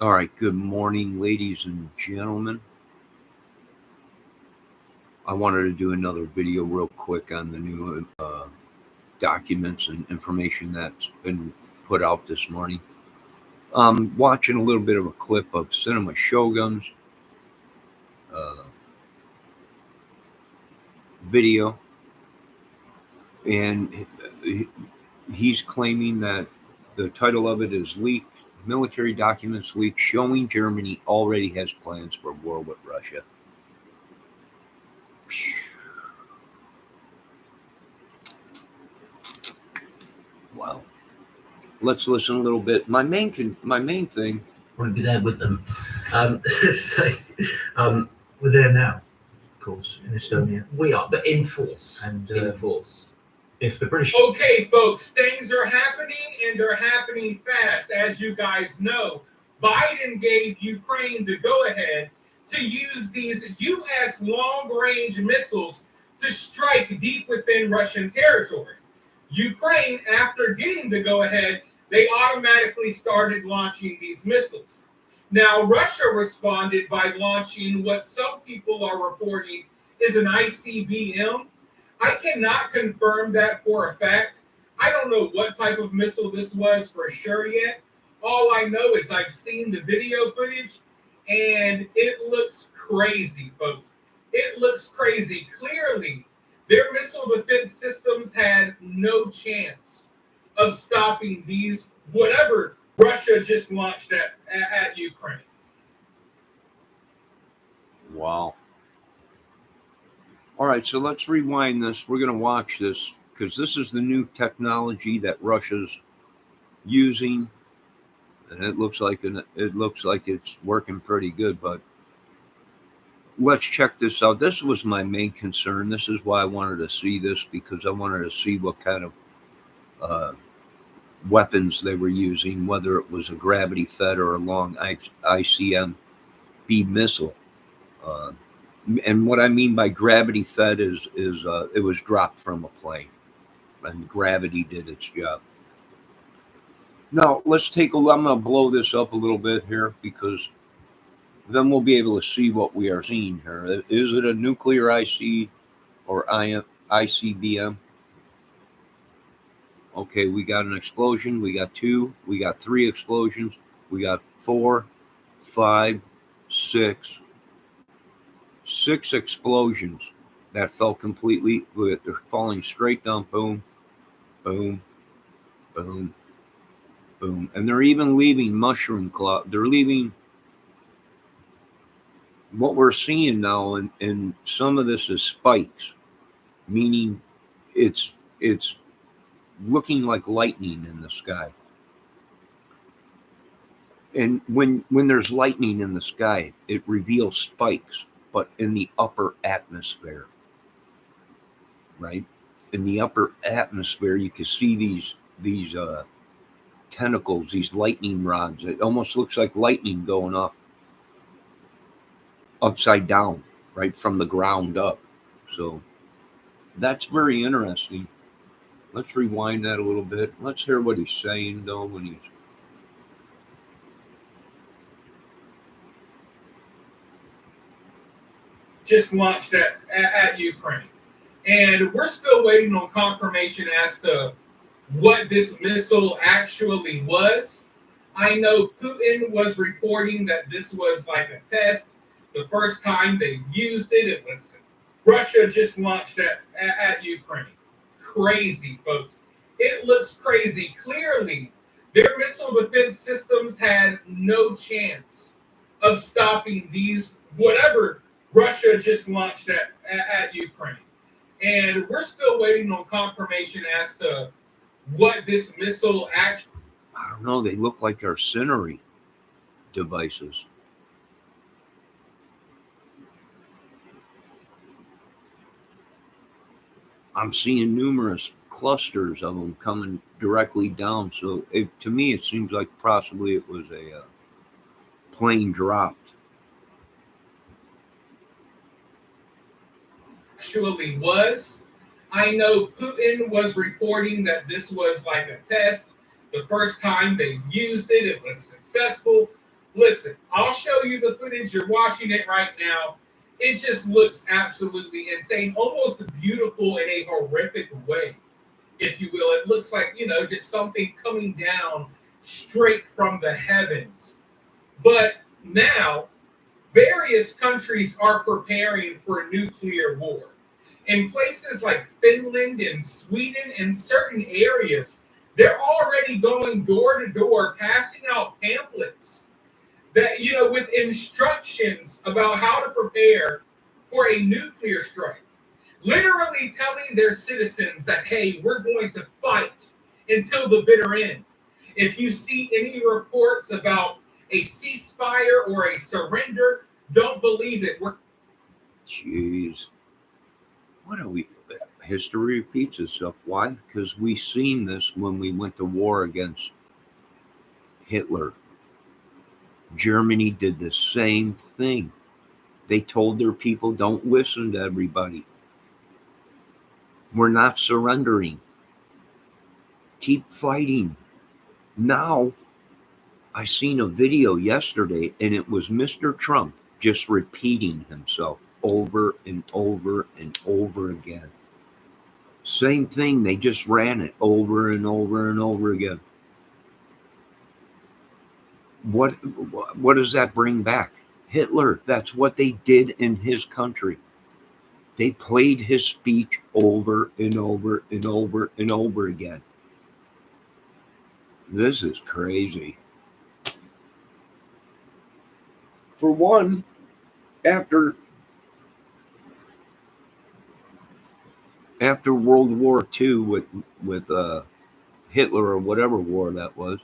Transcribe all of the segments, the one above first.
All right, good morning, ladies and gentlemen. I wanted to do another video real quick on the new documents and information that's been put out this morning. Watching a little bit of a clip of Cinema Shogun's uh, video, and he's claiming that the title of it is Leaked Military Documents Leaked Showing Germany Already Has Plans for War with Russia. Wow. Let's listen a little bit. My main thing. Want to be there with them. so, we're there now, of course, in Estonia. We are, but in force. And in force. If the British... Okay, folks, things are happening, and they're happening fast. As you guys know, Biden gave Ukraine the go-ahead to use these U.S. long-range missiles to strike deep within Russian territory. Ukraine, after getting the go-ahead, they automatically started launching these missiles. Now, Russia responded by launching what some people are reporting is an ICBM. I cannot confirm that for a fact. I don't know what type of missile this was for sure yet. All I know is I've seen the video footage, and it looks crazy, folks. It looks crazy. Clearly, their missile defense systems had no chance of stopping these, whatever Russia just launched at Ukraine. Wow. All right, so let's rewind this. We're going to watch this because this is the new technology that Russia's using, and it looks like it's working pretty good. But let's check this out. This was my main concern. This is why I wanted to see this, because I wanted to see what kind of weapons they were using, whether it was a gravity-fed or a long ICBM missile. And what I mean by gravity-fed is it was dropped from a plane, and gravity did its job. Now let's take a. I'm going to blow this up a little bit here, because then we'll be able to see what we are seeing here. Is it a nuclear IC or ICBM? Okay, we got an explosion. We got two. We got three explosions. We got 4, 5, 6. 6 explosions that fell completely. They're falling straight down. Boom, boom, boom, boom. And they're even leaving mushroom cloud. They're leaving. What we're seeing now, and some of this is spikes, meaning it's looking like lightning in the sky. And when there's lightning in the sky, it reveals spikes, but in the upper atmosphere, right? In the upper atmosphere, you can see these tentacles, these lightning rods. It almost looks like lightning going off upside down, right, from the ground up. So that's very interesting. Let's rewind that a little bit. Let's hear what he's saying, though, when he's... Just launched at Ukraine. And we're still waiting on confirmation as to what this missile actually was. I know Putin was reporting that this was like a test. The first time they've used it, it was Russia just launched at Ukraine. Crazy, folks. It looks crazy. Clearly, their missile defense systems had no chance of stopping these, whatever Russia just launched at Ukraine. And we're still waiting on confirmation as to what this missile actually... I don't know. They look like artillery devices. I'm seeing numerous clusters of them coming directly down. So to me, it seems like possibly it was a plane dropped. Actually was. I know Putin was reporting that this was like a test. The first time they've used it, it was successful. Listen, I'll show you the footage. You're watching it right now. It just looks absolutely insane, almost beautiful in a horrific way, if you will. It looks like, just something coming down straight from the heavens. But now, various countries are preparing for nuclear war. In places like Finland and Sweden, in certain areas, they're already going door to door, passing out pamphlets that, with instructions about how to prepare for a nuclear strike. Literally telling their citizens that, hey, we're going to fight until the bitter end. If you see any reports about a ceasefire or a surrender, don't believe it. Jeez. What are we? History repeats itself. Why? Because we seen this when we went to war against Hitler. Germany did the same thing. They told their people, don't listen to everybody. We're not surrendering. Keep fighting. Now, I seen a video yesterday, and it was Mr. Trump just repeating himself over and over and over again. Same thing, they just ran it over and over and over again. What does that bring back? Hitler, that's what they did in his country. They played his speech over and over and over and over again. This is crazy. For one, after World War II with Hitler or whatever war that was,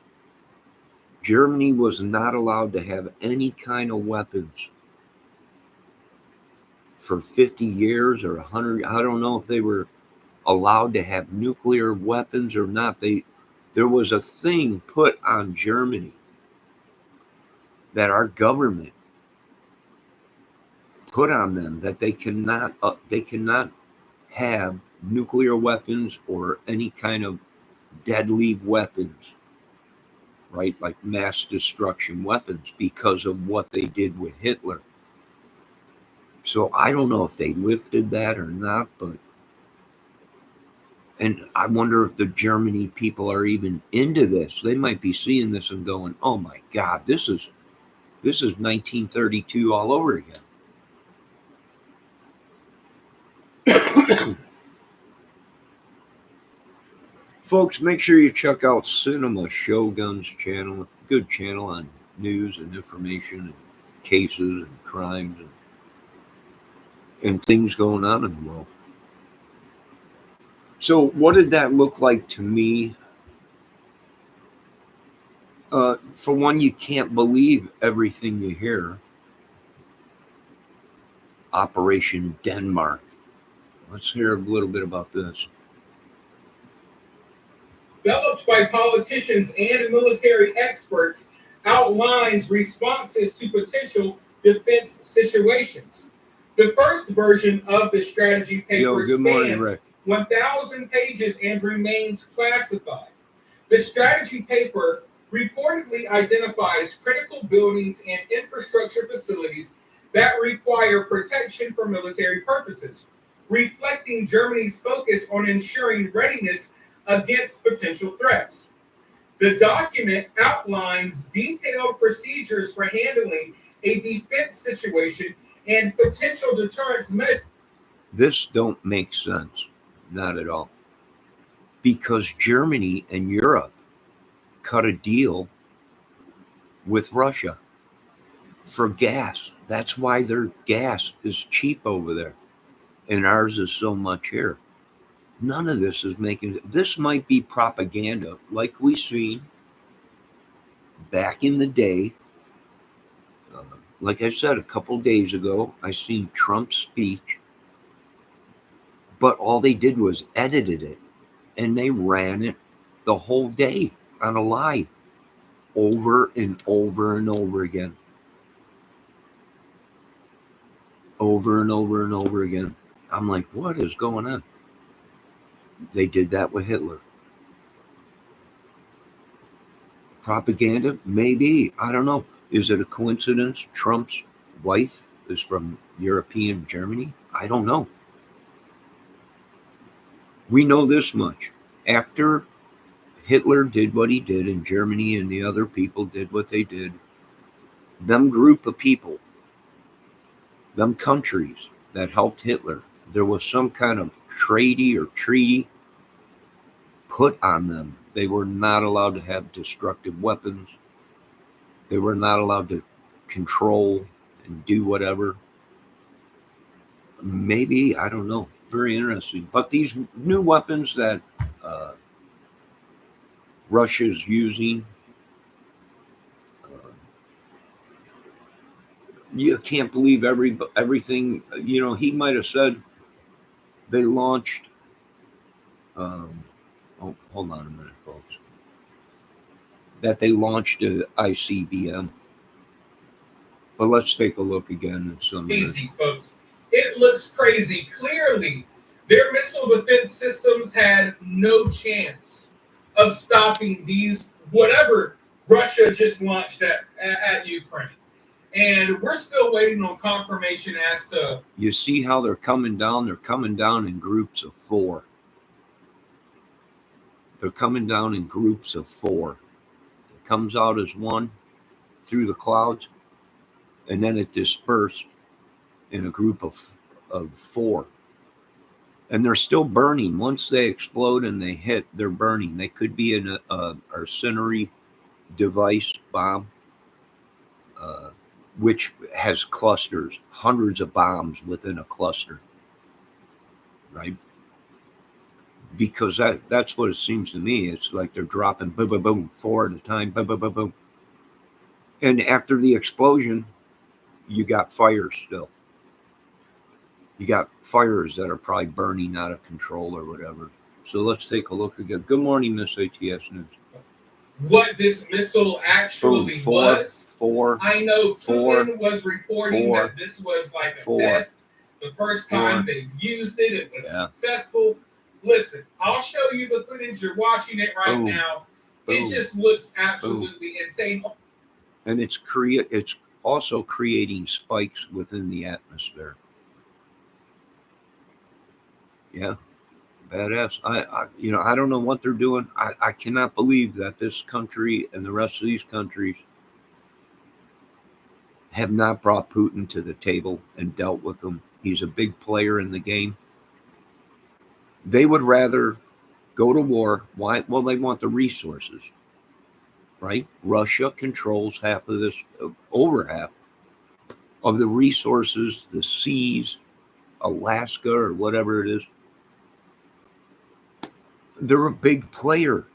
Germany was not allowed to have any kind of weapons for 50 years or 100. I don't know if they were allowed to have nuclear weapons or not. There was a thing put on Germany that our government put on them that they cannot have nuclear weapons or any kind of deadly weapons, right? Like mass destruction weapons, because of what they did with Hitler. So I don't know if they lifted that or not, and I wonder if the Germany people are even into this. They might be seeing this and going, oh my God, this is 1932 all over again. Folks, make sure you check out Cinema Shogun's channel. Good channel on news and information and cases and crimes and things going on in the world. So what did that look like to me? For one, you can't believe everything you hear. Operation Denmark. Let's hear a little bit about this. Developed by politicians and military experts, outlines responses to potential defense situations. The first version of the strategy paper spans 1,000 pages and remains classified. The strategy paper reportedly identifies critical buildings and infrastructure facilities that require protection for military purposes, reflecting Germany's focus on ensuring readiness against potential threats. The document outlines detailed procedures for handling a defense situation and potential deterrence measures. This don't make sense, not at all. Because Germany and Europe cut a deal with Russia for gas. That's why their gas is cheap over there, and ours is so much here. None of this is making. This might be propaganda, like we seen back in the day. Like I said, a couple days ago, I seen Trump's speech, but all they did was edited it, and they ran it the whole day on a live, over and over and over again, over and over and over again. I'm like, what is going on? They did that with Hitler. Propaganda? Maybe. I don't know. Is it a coincidence Trump's wife is from European Germany? I don't know. We know this much. After Hitler did what he did in Germany and the other people did what they did, them group of people, them countries that helped Hitler, there was some kind of treaty put on them. They were not allowed to have destructive weapons. They were not allowed to control and do whatever. Maybe, I don't know. Very interesting. But these new weapons that Russia's using, you can't believe everything. You know, he might have said they launched. Oh, hold on a minute, folks. That they launched a ICBM. But let's take a look again at some. Easy, folks. It looks crazy. Clearly, their missile defense systems had no chance of stopping these, whatever Russia just launched at Ukraine. And we're still waiting on confirmation as to. You see how they're coming down? They're coming down in groups of 4. They're coming down in groups of 4. It comes out as one through the clouds, and then it dispersed in a group of 4. And they're still burning. Once they explode and they hit, they're burning. They could be an artillery device bomb, which has clusters, hundreds of bombs within a cluster, right? Because that's what it seems to me. It's like they're dropping boom, boom, boom, 4 at a time, boom, boom, boom, boom. And after the explosion, you got fires still. You got fires that are probably burning out of control or whatever. So let's take a look again. Good morning, Miss ATS News. What this missile actually Boom, was. 4. I know Four. Putin was reporting 4. that this was like a 4. test. The first time 4. they used it, it was Yeah. successful. Listen, I'll show you the footage. You're watching it right Boom. now. Boom. It just looks absolutely insane. And it's also creating spikes within the atmosphere. Yeah, badass. I don't know what they're doing. I cannot believe that this country and the rest of these countries have not brought Putin to the table and dealt with him. He's a big player in the game. They would rather go to war. Why? Well, they want the resources, right? Russia controls half of this, over half of the resources, the seas, Alaska or whatever it is. They're a big player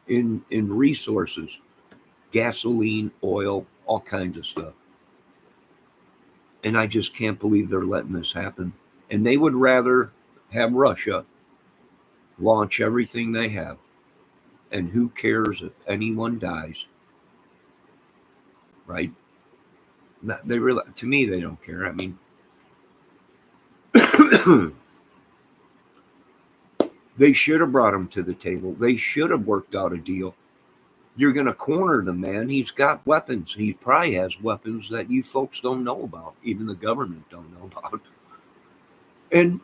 in resources, gasoline, oil, all kinds of stuff. And I just can't believe they're letting this happen. And they would rather have Russia launch everything they have. And who cares if anyone dies? Right? They really, to me, they don't care. I mean, they should have brought him to the table. They should have worked out a deal. You're going to corner the man. He's got weapons. He probably has weapons that you folks don't know about. Even the government don't know about. And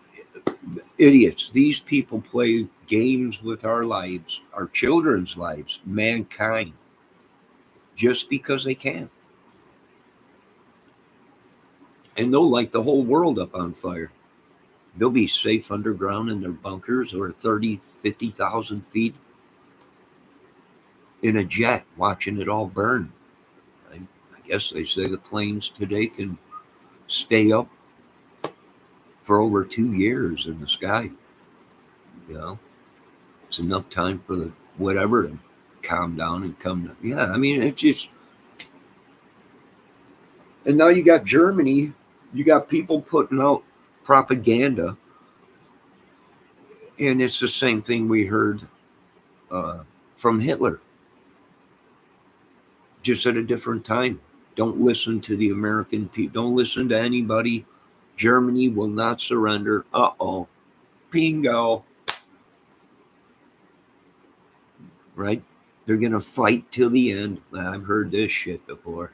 idiots. These people play games with our lives, our children's lives, mankind, just because they can. And they'll light the whole world up on fire. They'll be safe underground in their bunkers or 30, 50,000 feet in a jet watching it all burn. I guess they say the planes today can stay up for over 2 years in the sky. You know, it's enough time for the whatever to calm down and come down. Yeah, I mean, it's just. And now you got Germany, you got people putting out propaganda. And it's the same thing we heard from Hitler, just at a different time. Don't listen to the American people. Don't listen to anybody. Germany will not surrender. Uh-oh. Bingo. Right? They're going to fight till the end. I've heard this shit before.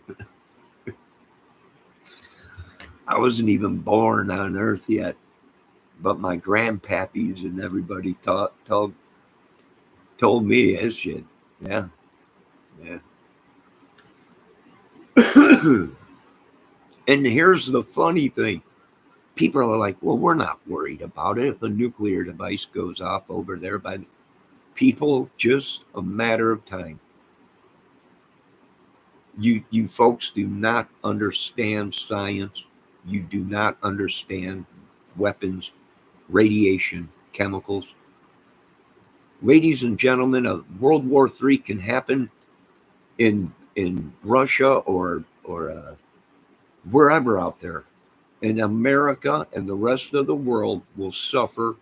I wasn't even born on Earth yet, but my grandpappies and everybody told me his shit. Yeah, yeah. And here's the funny thing. People are like, well, we're not worried about it if a nuclear device goes off over there by people, just a matter of time. You folks do not understand science. You do not understand weapons, radiation, chemicals. Ladies and gentlemen, a World War III can happen in Russia or wherever out there. And America and the rest of the world will suffer